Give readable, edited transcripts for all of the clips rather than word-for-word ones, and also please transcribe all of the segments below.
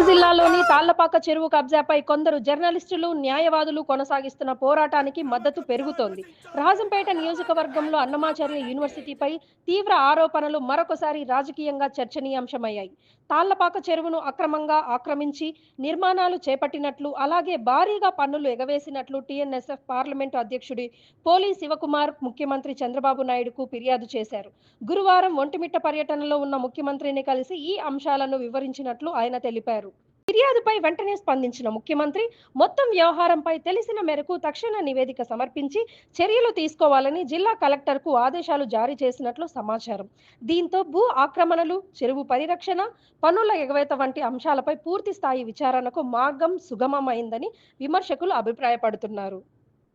జిల్లాలోని తాళ్లపాక చెరువు కబ్జాపై కొందరు జర్నలిస్టులు, న్యాయవాదులు కొనసాగిస్తున్న పోరాటానికి మద్దతు పెరుగుతోంది. రాజంపేట నియోజకవర్గంలో అన్నమాచార్య యూనివర్సిటీపై తీవ్ర ఆరోపణలు మరొకసారి రాజకీయంగా చర్చనీయాంశమయ్యాయి. తాళ్లపాక చెరువును అక్రమంగా ఆక్రమించి నిర్మాణాలు చేపట్టినట్లు, అలాగే భారీగా పన్నులు ఎగవేసినట్లు టీఎన్ఎస్ఎఫ్ పార్లమెంటు అధ్యక్షుడు పోలి శివకుమార్ ముఖ్యమంత్రి చంద్రబాబు నాయుడుకు ఫిర్యాదు చేశారు. గురువారం ఒంటిమిట్ట పర్యటనలో ఉన్న ముఖ్యమంత్రిని కలిసి ఈ అంశాలను వివరించినట్లు ఆయన తెలిపారు. ఫిర్యాదుపై వెంటనే స్పందించిన ముఖ్యమంత్రి మొత్తం వ్యవహారంపై తెలిసిన మేరకు తక్షణ నివేదిక సమర్పించి చర్యలు తీసుకోవాలని జిల్లా కలెక్టర్కు ఆదేశాలు జారీ చేసినట్లు సమాచారం. దీంతో భూ ఆక్రమణలు, చెరువు పరిరక్షణ, పన్నుల ఎగవేత వంటి అంశాలపై పూర్తి స్థాయి విచారణకు మార్గం సుగమమైందని విమర్శకులు అభిప్రాయపడుతున్నారు.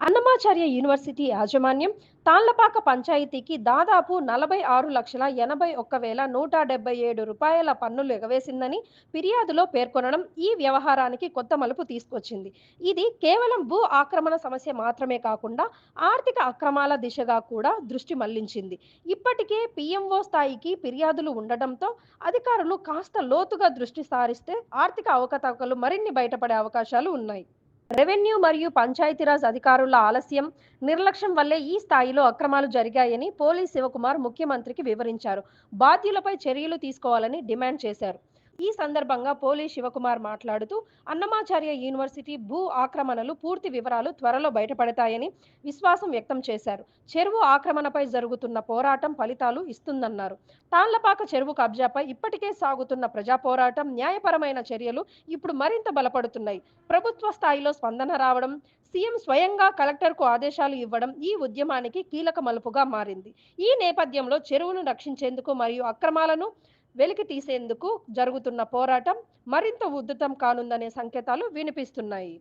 అన్నమాచార్య యూనివర్సిటీ యాజమాన్యం తాళ్లపాక పంచాయతీకి దాదాపు 46,81,177 రూపాయల పన్నులు ఎగవేసిందని ఫిర్యాదులో పేర్కొనడం ఈ వ్యవహారానికి కొత్త మలుపు తీసుకొచ్చింది. ఇది కేవలం భూ ఆక్రమణ సమస్య మాత్రమే కాకుండా ఆర్థిక అక్రమాల దిశగా కూడా దృష్టి మళ్లించింది. ఇప్పటికే పీఎంఓ స్థాయికి ఫిర్యాదులు ఉండడంతో అధికారులు కాస్త లోతుగా దృష్టి సారిస్తే ఆర్థిక అవకతవకలు మరిన్ని బయటపడే అవకాశాలు ఉన్నాయి. రెవెన్యూ మరియు పంచాయతీరాజ్ అధికారుల ఆలస్యం, నిర్లక్ష్యం వల్లే ఈ స్థాయిలో అక్రమాలు జరిగాయని పోలి శివకుమార్ ముఖ్యమంత్రికి వివరించారు. బాధ్యులపై చర్యలు తీసుకోవాలని డిమాండ్ చేశారు. ఈ సందర్భంగా పోలి శివకుమార్ మాట్లాడుతూ అన్నమాచార్య యూనివర్సిటీ భూ ఆక్రమణలు పూర్తి వివరాలు త్వరలో బయటపడతాయని విశ్వాసం వ్యక్తం చేశారు. చెరువు ఆక్రమణపై జరుగుతున్న పోరాటం ఫలితాలు ఇస్తుందన్నారు. తాళ్లపాక చెరువు కబ్జాపై ఇప్పటికే సాగుతున్న ప్రజా పోరాటం, న్యాయపరమైన చర్యలు ఇప్పుడు మరింత బలపడుతున్నాయి. ప్రభుత్వ స్థాయిలో స్పందన రావడం, సీఎం స్వయంగా కలెక్టర్కు ఆదేశాలు ఇవ్వడం ఈ ఉద్యమానికి కీలక మలుపుగా మారింది. ఈ నేపథ్యంలో చెరువును రక్షించేందుకు మరియు అక్రమాలను వెలికి తీసేందుకు జరుగుతున్న పోరాటం మరింత ఉధృతం కానుందనే సంకేతాలు వినిపిస్తున్నాయి.